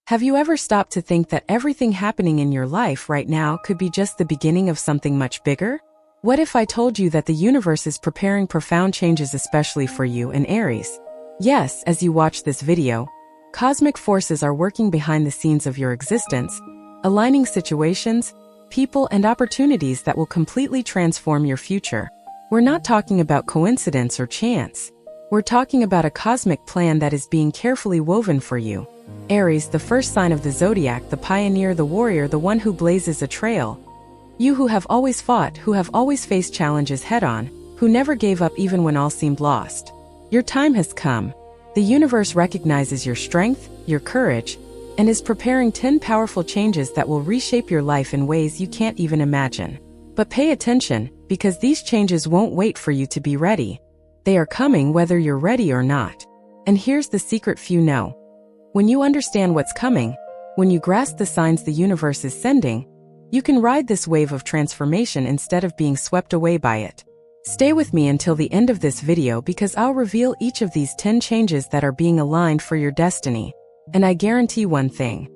Have you ever stopped to think that everything happening in your life right now could be just the beginning of something much bigger? What if I told you that the universe is preparing profound changes especially for you and Aries? Yes, as you watch this video, cosmic forces are working behind the scenes of your existence, aligning situations, people, and opportunities that will completely transform your future. We're not talking about coincidence or chance. We're talking about a cosmic plan that is being carefully woven for you. Aries, the first sign of the zodiac, the pioneer, the warrior, the one who blazes a trail. You who have always fought, who have always faced challenges head-on, who never gave up even when all seemed lost. Your time has come. The universe recognizes your strength, your courage, and is preparing 10 powerful changes that will reshape your life in ways you can't even imagine. But pay attention, because these changes won't wait for you to be ready. They are coming whether you're ready or not. And here's the secret few know. When you understand what's coming, when you grasp the signs the universe is sending, you can ride this wave of transformation instead of being swept away by it. Stay with me until the end of this video because I'll reveal each of these 10 changes that are being aligned for your destiny. And I guarantee one thing.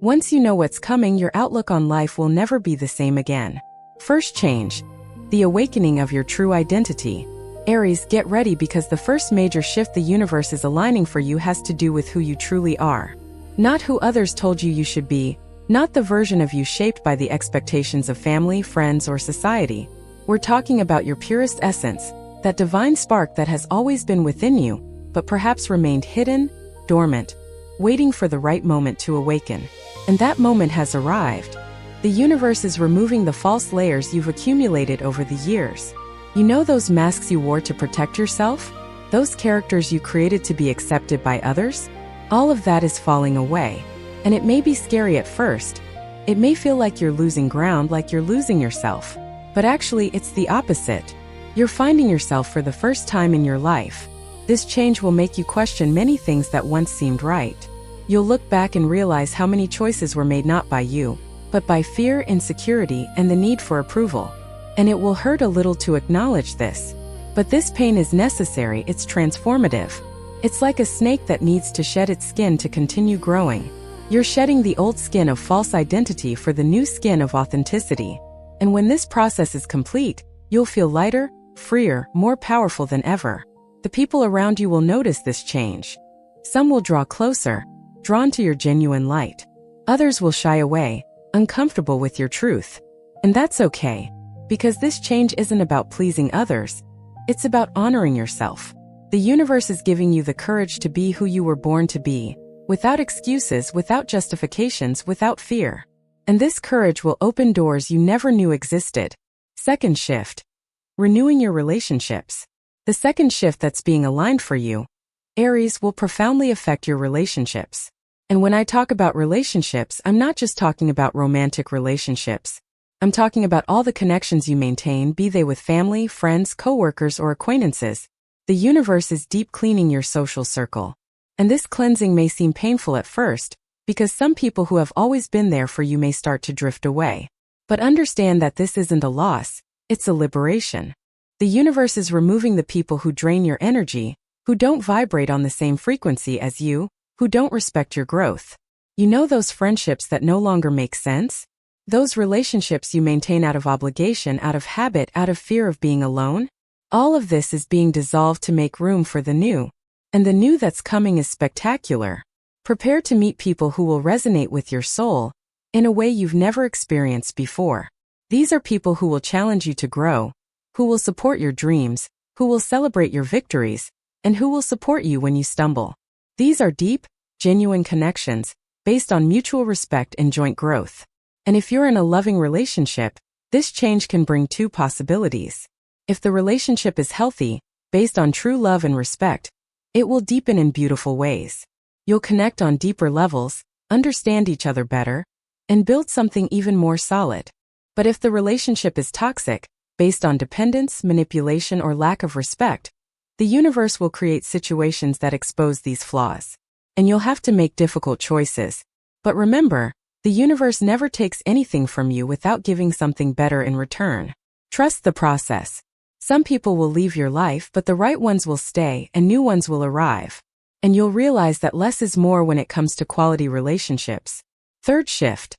Once you know what's coming, your outlook on life will never be the same again. First change. The awakening of your true identity. Aries, get ready because the first major shift the universe is aligning for you has to do with who you truly are. Not who others told you you should be, not the version of you shaped by the expectations of family, friends, or society. We're talking about your purest essence, that divine spark that has always been within you, but perhaps remained hidden, dormant, waiting for the right moment to awaken. And that moment has arrived. The universe is removing the false layers you've accumulated over the years. You know those masks you wore to protect yourself? Those characters you created to be accepted by others? All of that is falling away. And it may be scary at first. It may feel like you're losing ground, like you're losing yourself. But actually, it's the opposite. You're finding yourself for the first time in your life. This change will make you question many things that once seemed right. You'll look back and realize how many choices were made not by you, but by fear, insecurity, and the need for approval. And it will hurt a little to acknowledge this. But this pain is necessary, it's transformative. It's like a snake that needs to shed its skin to continue growing. You're shedding the old skin of false identity for the new skin of authenticity. And when this process is complete, you'll feel lighter, freer, more powerful than ever. The people around you will notice this change. Some will draw closer, drawn to your genuine light. Others will shy away, uncomfortable with your truth. And that's okay. Because this change isn't about pleasing others, it's about honoring yourself. The universe is giving you the courage to be who you were born to be, without excuses, without justifications, without fear. And this courage will open doors you never knew existed. Second shift. Renewing your relationships. The second shift that's being aligned for you, Aries, will profoundly affect your relationships. And when I talk about relationships, I'm not just talking about romantic relationships. I'm talking about all the connections you maintain, be they with family, friends, coworkers, or acquaintances. The universe is deep cleaning your social circle. And this cleansing may seem painful at first, because some people who have always been there for you may start to drift away. But understand that this isn't a loss, it's a liberation. The universe is removing the people who drain your energy, who don't vibrate on the same frequency as you, who don't respect your growth. You know those friendships that no longer make sense? Those relationships you maintain out of obligation, out of habit, out of fear of being alone? All of this is being dissolved to make room for the new. And the new that's coming is spectacular. Prepare to meet people who will resonate with your soul in a way you've never experienced before. These are people who will challenge you to grow, who will support your dreams, who will celebrate your victories, and who will support you when you stumble. These are deep, genuine connections based on mutual respect and joint growth. And if you're in a loving relationship, this change can bring two possibilities. If the relationship is healthy, based on true love and respect, it will deepen in beautiful ways. You'll connect on deeper levels, understand each other better, and build something even more solid. But if the relationship is toxic, based on dependence, manipulation, or lack of respect, the universe will create situations that expose these flaws. And you'll have to make difficult choices. But remember, the universe never takes anything from you without giving something better in return. Trust the process. Some people will leave your life, but the right ones will stay and new ones will arrive. and you'll realize that less is more when it comes to quality relationships. Third shift.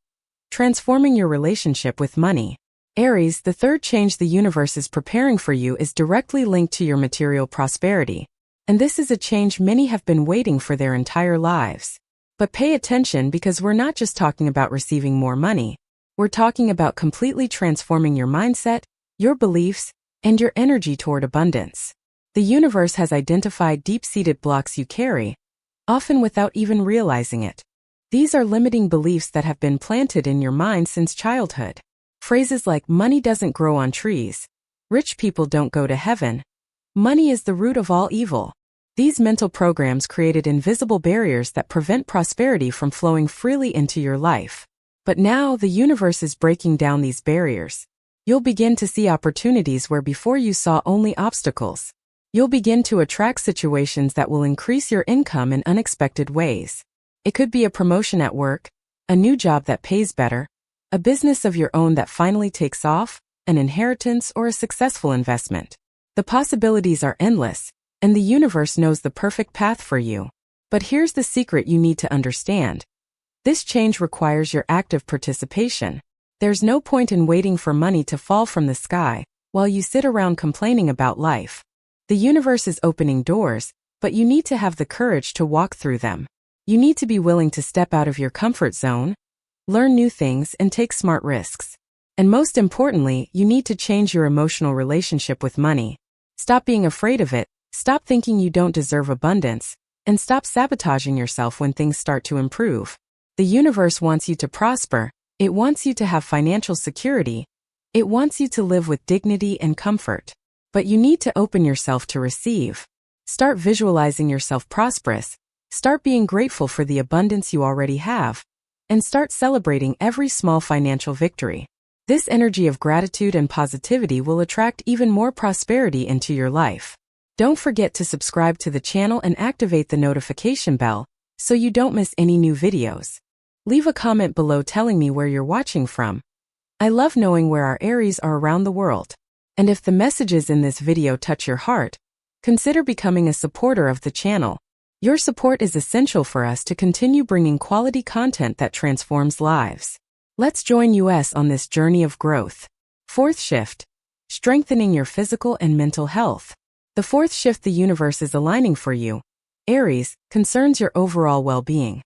Transforming your relationship with money. Aries, the third change the universe is preparing for you is directly linked to your material prosperity. And this is a change many have been waiting for their entire lives. But pay attention, because we're not just talking about receiving more money. We're talking about completely transforming your mindset, your beliefs, and your energy toward abundance. The universe has identified deep-seated blocks you carry, often without even realizing it. These are limiting beliefs that have been planted in your mind since childhood. Phrases like money doesn't grow on trees, rich people don't go to heaven, money is the root of all evil. These mental programs created invisible barriers that prevent prosperity from flowing freely into your life. But now the universe is breaking down these barriers. You'll begin to see opportunities where before you saw only obstacles. You'll begin to attract situations that will increase your income in unexpected ways. It could be a promotion at work, a new job that pays better, a business of your own that finally takes off, an inheritance, or a successful investment. The possibilities are endless, and the universe knows the perfect path for you. But here's the secret you need to understand. This change requires your active participation. There's no point in waiting for money to fall from the sky while you sit around complaining about life. The universe is opening doors, but you need to have the courage to walk through them. You need to be willing to step out of your comfort zone, learn new things, and take smart risks. And most importantly, you need to change your emotional relationship with money. Stop being afraid of it, stop thinking you don't deserve abundance, and stop sabotaging yourself when things start to improve. The universe wants you to prosper, it wants you to have financial security, it wants you to live with dignity and comfort. But you need to open yourself to receive. Start visualizing yourself prosperous, start being grateful for the abundance you already have, and start celebrating every small financial victory. This energy of gratitude and positivity will attract even more prosperity into your life. Don't forget to subscribe to the channel and activate the notification bell so you don't miss any new videos. Leave a comment below telling me where you're watching from. I love knowing where our Aries are around the world. And if the messages in this video touch your heart, consider becoming a supporter of the channel. Your support is essential for us to continue bringing quality content that transforms lives. Let's join us on this journey of growth. Fourth shift. Strengthening your physical and mental health. The fourth shift the universe is aligning for you, Aries, concerns your overall well-being,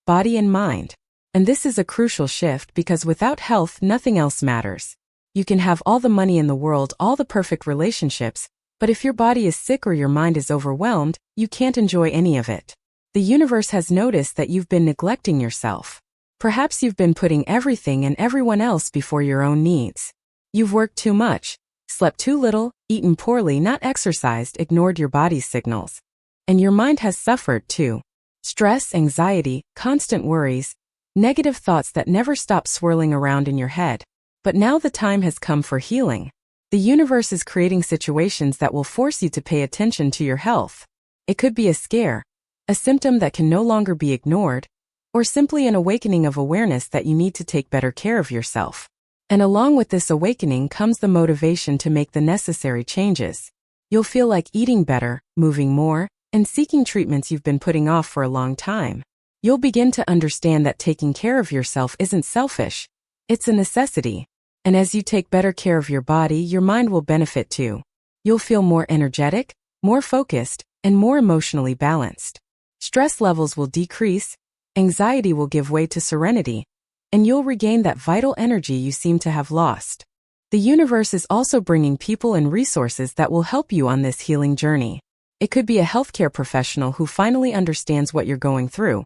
body and mind. And this is a crucial shift because without health, nothing else matters. You can have all the money in the world, all the perfect relationships, but if your body is sick or your mind is overwhelmed, you can't enjoy any of it. The universe has noticed that you've been neglecting yourself. Perhaps you've been putting everything and everyone else before your own needs. You've worked too much, slept too little, eaten poorly, not exercised, ignored your body's signals. And your mind has suffered too. Stress, anxiety, constant worries, negative thoughts that never stop swirling around in your head. But now the time has come for healing. The universe is creating situations that will force you to pay attention to your health. It could be a scare, a symptom that can no longer be ignored, or simply an awakening of awareness that you need to take better care of yourself. And along with this awakening comes the motivation to make the necessary changes. You'll feel like eating better, moving more, and seeking treatments you've been putting off for a long time. You'll begin to understand that taking care of yourself isn't selfish, it's a necessity. And as you take better care of your body, your mind will benefit too. You'll feel more energetic, more focused, and more emotionally balanced. Stress levels will decrease, anxiety will give way to serenity, and you'll regain that vital energy you seem to have lost. The universe is also bringing people and resources that will help you on this healing journey. It could be a healthcare professional who finally understands what you're going through,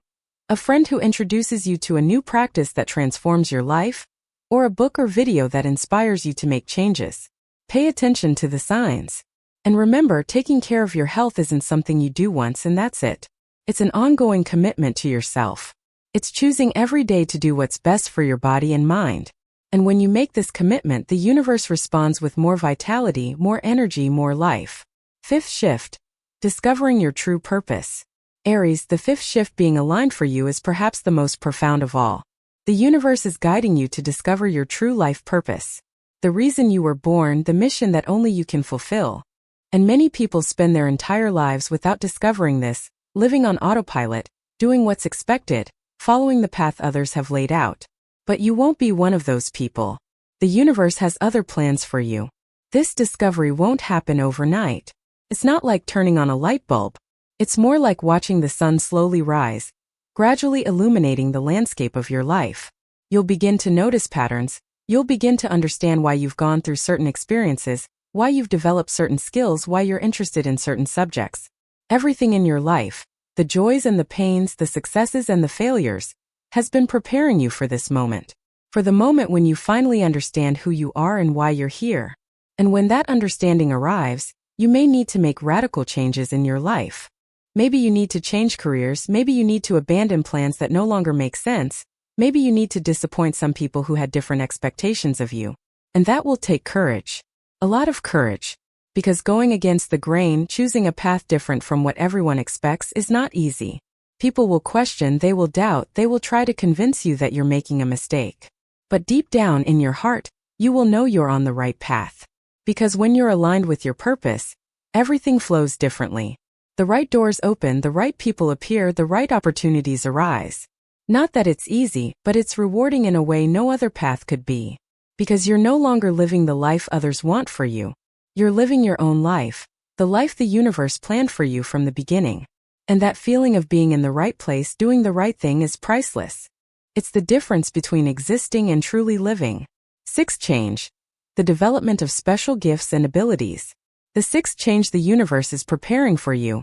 a friend who introduces you to a new practice that transforms your life, or a book or video that inspires you to make changes. Pay attention to the signs. And remember, taking care of your health isn't something you do once and that's it. It's an ongoing commitment to yourself. It's choosing every day to do what's best for your body and mind. And when you make this commitment, the universe responds with more vitality, more energy, more life. Fifth shift. Discovering your true purpose. Aries, the fifth shift being aligned for you is perhaps the most profound of all. The universe is guiding you to discover your true life purpose. The reason you were born, the mission that only you can fulfill. And many people spend their entire lives without discovering this, living on autopilot, doing what's expected, following the path others have laid out. But you won't be one of those people. The universe has other plans for you. This discovery won't happen overnight. It's not like turning on a light bulb. It's more like watching the sun slowly rise, gradually illuminating the landscape of your life. You'll begin to notice patterns. You'll begin to understand why you've gone through certain experiences, why you've developed certain skills, why you're interested in certain subjects. Everything in your life, the joys and the pains, the successes and the failures, has been preparing you for this moment. For the moment when you finally understand who you are and why you're here. And when that understanding arrives, you may need to make radical changes in your life. Maybe you need to change careers, maybe you need to abandon plans that no longer make sense, maybe you need to disappoint some people who had different expectations of you. And that will take courage. A lot of courage. Because going against the grain, choosing a path different from what everyone expects is not easy. People will question, they will doubt, they will try to convince you that you're making a mistake. But deep down in your heart, you will know you're on the right path. Because when you're aligned with your purpose, everything flows differently. The right doors open, the right people appear, the right opportunities arise. Not that it's easy, but it's rewarding in a way no other path could be. Because you're no longer living the life others want for you. You're living your own life, the life the universe planned for you from the beginning. And that feeling of being in the right place, doing the right thing is priceless. It's the difference between existing and truly living. Sixth change. The development of special gifts and abilities. The sixth change the universe is preparing for you,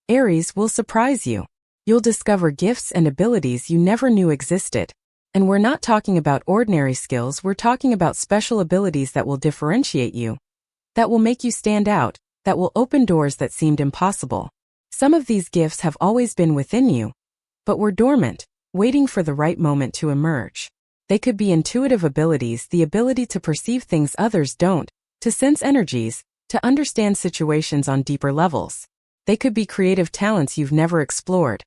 Aries, will surprise you. You'll discover gifts and abilities you never knew existed. And we're not talking about ordinary skills, we're talking about special abilities that will differentiate you. That will make you stand out, that will open doors that seemed impossible. Some of these gifts have always been within you, but were dormant, waiting for the right moment to emerge. They could be intuitive abilities, the ability to perceive things others don't, to sense energies, to understand situations on deeper levels. They could be creative talents you've never explored,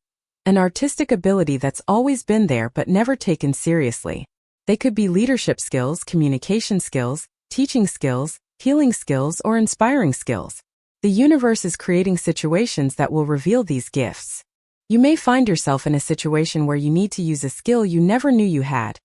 an artistic ability that's always been there but never taken seriously. They could be leadership skills, communication skills, teaching skills, healing skills, or inspiring skills. The universe is creating situations that will reveal these gifts. You may find yourself in a situation where you need to use a skill you never knew you had,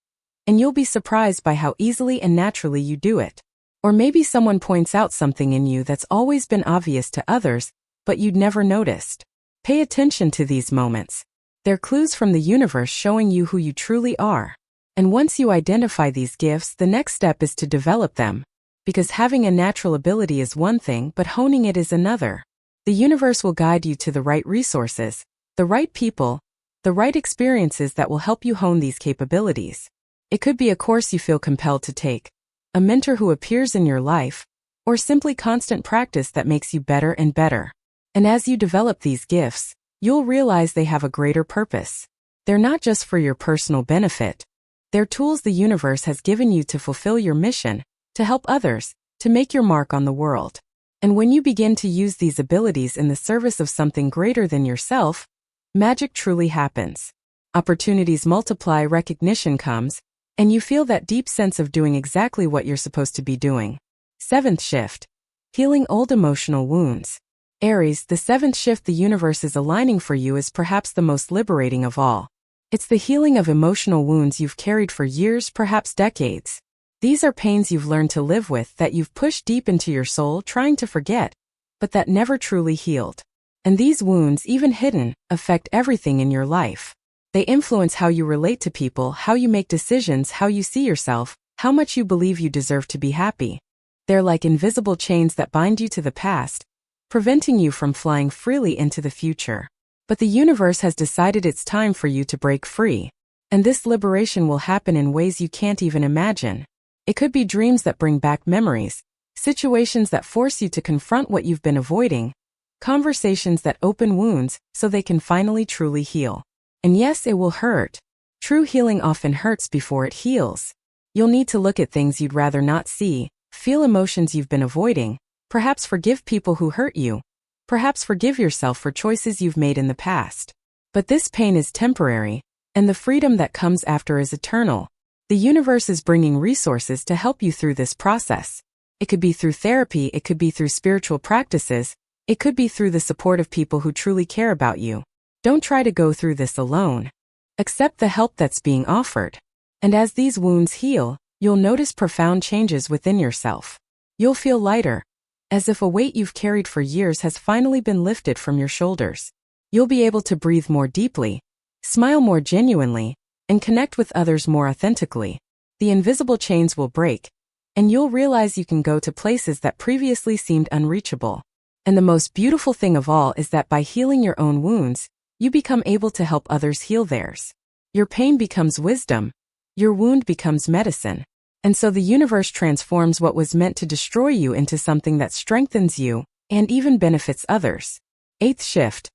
and you'll be surprised by how easily and naturally you do it. Or maybe someone points out something in you that's always been obvious to others, but you'd never noticed. Pay attention to these moments. They're clues from the universe showing you who you truly are. And once you identify these gifts, the next step is to develop them. Because having a natural ability is one thing, but honing it is another. The universe will guide you to the right resources, the right people, the right experiences that will help you hone these capabilities. It could be a course you feel compelled to take, a mentor who appears in your life, or simply constant practice that makes you better and better. And as you develop these gifts, you'll realize they have a greater purpose. They're not just for your personal benefit. They're tools the universe has given you to fulfill your mission, to help others, to make your mark on the world. And when you begin to use these abilities in the service of something greater than yourself, magic truly happens. Opportunities multiply, recognition comes, and you feel that deep sense of doing exactly what you're supposed to be doing. Seventh shift. Healing old emotional wounds. Aries, the seventh shift the universe is aligning for you is perhaps the most liberating of all. It's the healing of emotional wounds you've carried for years, perhaps decades. These are pains you've learned to live with, that you've pushed deep into your soul trying to forget, but that never truly healed. And these wounds, even hidden, affect everything in your life. They influence how you relate to people, how you make decisions, how you see yourself, how much you believe you deserve to be happy. They're like invisible chains that bind you to the past, preventing you from flying freely into the future. But the universe has decided it's time for you to break free. And this liberation will happen in ways you can't even imagine. It could be dreams that bring back memories, situations that force you to confront what you've been avoiding, conversations that open wounds so they can finally truly heal. And yes, it will hurt. True healing often hurts before it heals. You'll need to look at things you'd rather not see, feel emotions you've been avoiding, perhaps forgive people who hurt you, perhaps forgive yourself for choices you've made in the past. But this pain is temporary, and the freedom that comes after is eternal. The universe is bringing resources to help you through this process. It could be through therapy, it could be through spiritual practices, it could be through the support of people who truly care about you. Don't try to go through this alone. Accept the help that's being offered. And as these wounds heal, you'll notice profound changes within yourself. You'll feel lighter, as if a weight you've carried for years has finally been lifted from your shoulders. You'll be able to breathe more deeply, smile more genuinely, and connect with others more authentically. The invisible chains will break, and you'll realize you can go to places that previously seemed unreachable. And the most beautiful thing of all is that by healing your own wounds, you become able to help others heal theirs. Your pain becomes wisdom, your wound becomes medicine, and so the universe transforms what was meant to destroy you into something that strengthens you and even benefits others. Eighth shift.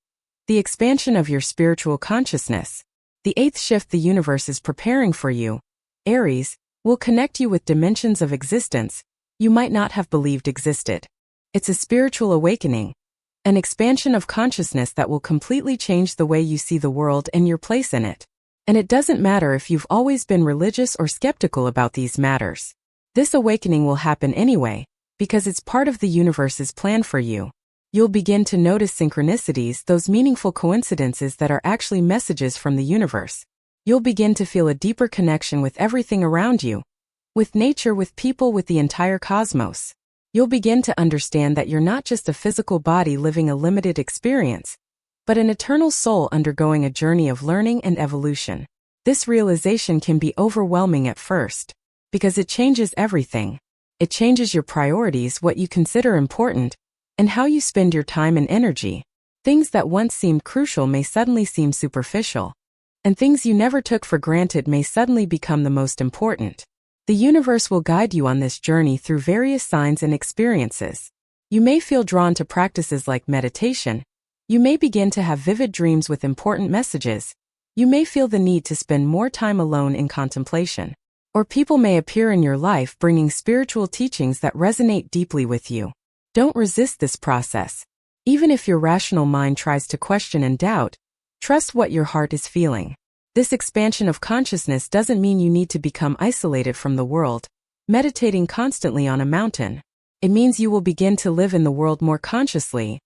The expansion of your spiritual consciousness. The eighth shift the universe is preparing for you, Aries, will connect you with dimensions of existence you might not have believed existed. It's a spiritual awakening, an expansion of consciousness that will completely change the way you see the world and your place in it. And it doesn't matter if you've always been religious or skeptical about these matters. This awakening will happen anyway, because it's part of the universe's plan for you. You'll begin to notice synchronicities, those meaningful coincidences that are actually messages from the universe. You'll begin to feel a deeper connection with everything around you, with nature, with people, with the entire cosmos. You'll begin to understand that you're not just a physical body living a limited experience, but an eternal soul undergoing a journey of learning and evolution. This realization can be overwhelming at first, because it changes everything. It changes your priorities, what you consider important, and how you spend your time and energy. Things that once seemed crucial may suddenly seem superficial, and things you never took for granted may suddenly become the most important. The universe will guide you on this journey through various signs and experiences. You may feel drawn to practices like meditation. You may begin to have vivid dreams with important messages. You may feel the need to spend more time alone in contemplation. Or people may appear in your life bringing spiritual teachings that resonate deeply with you. Don't resist this process. Even if your rational mind tries to question and doubt, trust what your heart is feeling. This expansion of consciousness doesn't mean you need to become isolated from the world, meditating constantly on a mountain. It means you will begin to live in the world more consciously,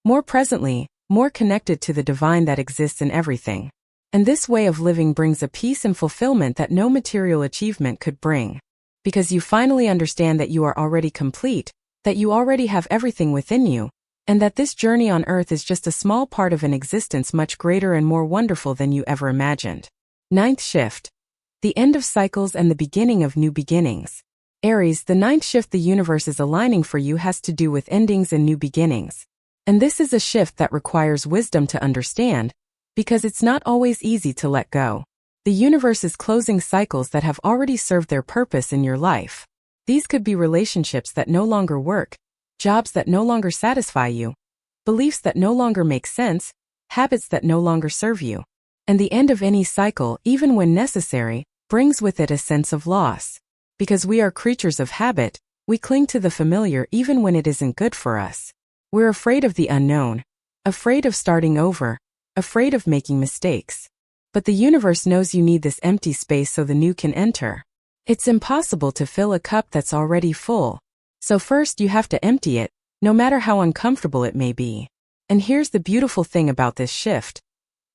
more presently, more connected to the divine that exists in everything. And this way of living brings a peace and fulfillment that no material achievement could bring. Because you finally understand that you are already complete, that you already have everything within you, and that this journey on earth is just a small part of an existence much greater and more wonderful than you ever imagined. Ninth shift. The end of cycles and the beginning of new beginnings. Aries, the ninth shift the universe is aligning for you has to do with endings and new beginnings. And this is a shift that requires wisdom to understand, because it's not always easy to let go. The universe is closing cycles that have already served their purpose in your life. These could be relationships that no longer work, jobs that no longer satisfy you, beliefs that no longer make sense, habits that no longer serve you. And the end of any cycle, even when necessary, brings with it a sense of loss. Because we are creatures of habit, we cling to the familiar even when it isn't good for us. We're afraid of the unknown, afraid of starting over, afraid of making mistakes. But the universe knows you need this empty space so the new can enter. It's impossible to fill a cup that's already full. So first you have to empty it, no matter how uncomfortable it may be. And here's the beautiful thing about this shift.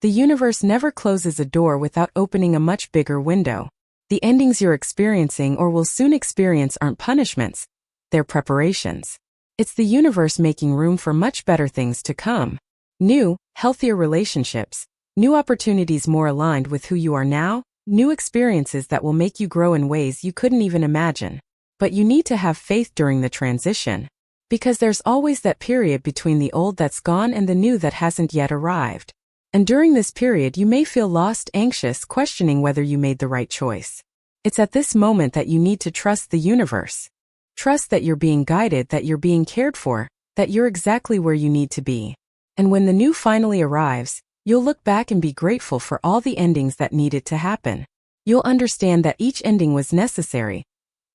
The universe never closes a door without opening a much bigger window. The endings you're experiencing or will soon experience aren't punishments, they're preparations. It's the universe making room for much better things to come. New, healthier relationships, new opportunities more aligned with who you are now, new experiences that will make you grow in ways you couldn't even imagine. But you need to have faith during the transition, because there's always that period between the old that's gone and the new that hasn't yet arrived. And during this period you may feel lost, anxious, questioning whether you made the right choice. It's at this moment that you need to trust the universe. Trust that you're being guided, that you're being cared for, that you're exactly where you need to be. And when the new finally arrives, you'll look back and be grateful for all the endings that needed to happen. You'll understand that each ending was necessary,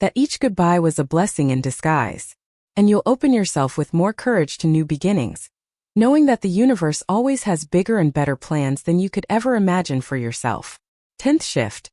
that each goodbye was a blessing in disguise. And you'll open yourself with more courage to new beginnings, knowing that the universe always has bigger and better plans than you could ever imagine for yourself. 10th shift.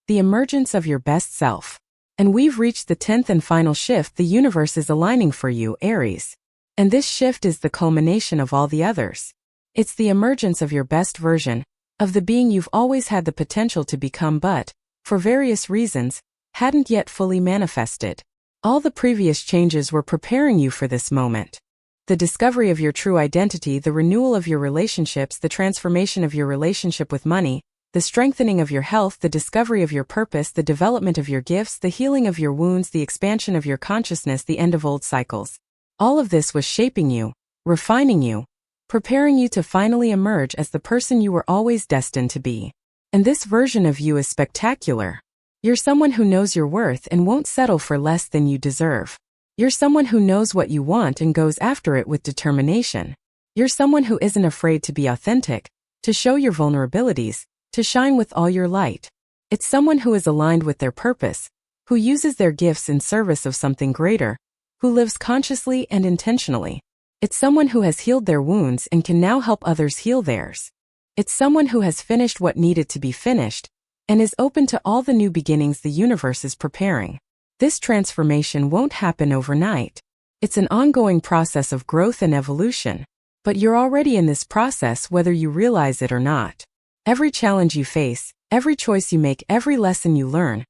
The emergence of your best self. And we've reached the 10th and final shift the universe is aligning for you, Aries. And this shift is the culmination of all the others. It's the emergence of your best version, of the being you've always had the potential to become but, for various reasons, hadn't yet fully manifested. All the previous changes were preparing you for this moment. The discovery of your true identity, the renewal of your relationships, the transformation of your relationship with money, the strengthening of your health, the discovery of your purpose, the development of your gifts, the healing of your wounds, the expansion of your consciousness, the end of old cycles. All of this was shaping you, refining you, preparing you to finally emerge as the person you were always destined to be. And this version of you is spectacular. You're someone who knows your worth and won't settle for less than you deserve. You're someone who knows what you want and goes after it with determination. You're someone who isn't afraid to be authentic, to show your vulnerabilities, to shine with all your light. It's someone who is aligned with their purpose, who uses their gifts in service of something greater, who lives consciously and intentionally. It's someone who has healed their wounds and can now help others heal theirs. It's someone who has finished what needed to be finished and is open to all the new beginnings the universe is preparing. This transformation won't happen overnight. It's an ongoing process of growth and evolution, but you're already in this process whether you realize it or not. Every challenge you face, every choice you make, every lesson you learn,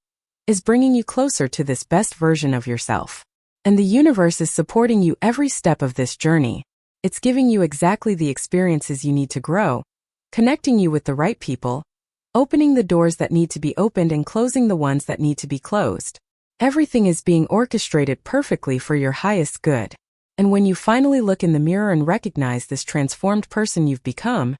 is bringing you closer to this best version of yourself. And the universe is supporting you every step of this journey. It's giving you exactly the experiences you need to grow, connecting you with the right people, opening the doors that need to be opened and closing the ones that need to be closed. Everything is being orchestrated perfectly for your highest good. And when you finally look in the mirror and recognize this transformed person you've become,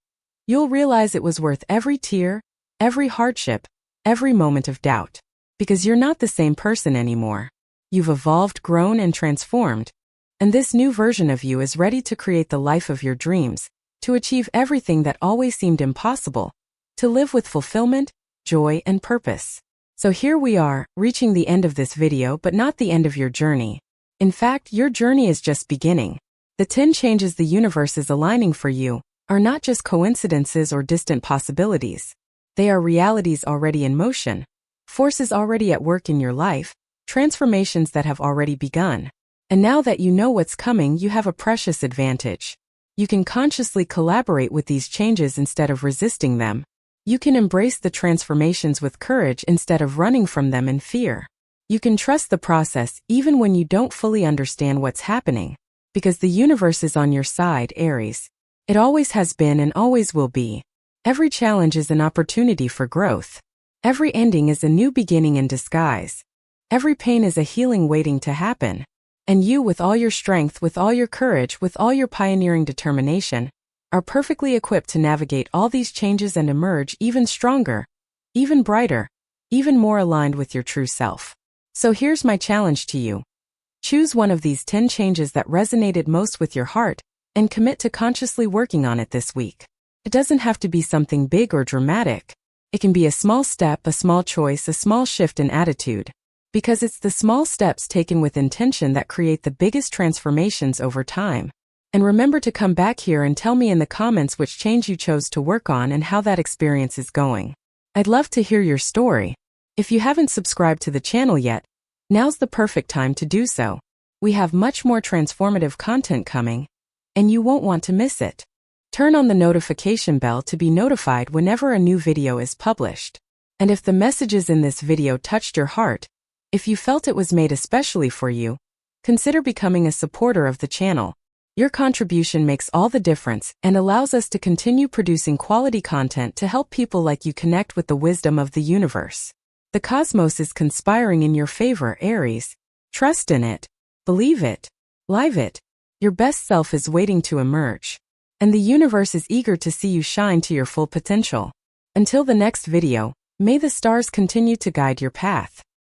you'll realize it was worth every tear, every hardship, every moment of doubt. Because you're not the same person anymore. You've evolved, grown, and transformed. And this new version of you is ready to create the life of your dreams, to achieve everything that always seemed impossible, to live with fulfillment, joy, and purpose. So here we are, reaching the end of this video but not the end of your journey. In fact, your journey is just beginning. The 10 changes the universe is aligning for you are not just coincidences or distant possibilities. They are realities already in motion, forces already at work in your life, transformations that have already begun. And now that you know what's coming, you have a precious advantage. You can consciously collaborate with these changes instead of resisting them. You can embrace the transformations with courage instead of running from them in fear. You can trust the process even when you don't fully understand what's happening. Because the universe is on your side, Aries. It always has been and always will be. Every challenge is an opportunity for growth. Every ending is a new beginning in disguise. Every pain is a healing waiting to happen. And you, with all your strength, with all your courage, with all your pioneering determination, are perfectly equipped to navigate all these changes and emerge even stronger, even brighter, even more aligned with your true self. So here's my challenge to you. Choose one of these 10 changes that resonated most with your heart and commit to consciously working on it this week. It doesn't have to be something big or dramatic. It can be a small step, a small choice, a small shift in attitude. Because it's the small steps taken with intention that create the biggest transformations over time. And remember to come back here and tell me in the comments which change you chose to work on and how that experience is going. I'd love to hear your story. If you haven't subscribed to the channel yet, now's the perfect time to do so. We have much more transformative content coming, and you won't want to miss it. Turn on the notification bell to be notified whenever a new video is published. And if the messages in this video touched your heart, if you felt it was made especially for you, consider becoming a supporter of the channel. Your contribution makes all the difference and allows us to continue producing quality content to help people like you connect with the wisdom of the universe. The cosmos is conspiring in your favor, Aries. Trust in it. Believe it. Live it. Your best self is waiting to emerge. And the universe is eager to see you shine to your full potential. Until the next video, may the stars continue to guide your path.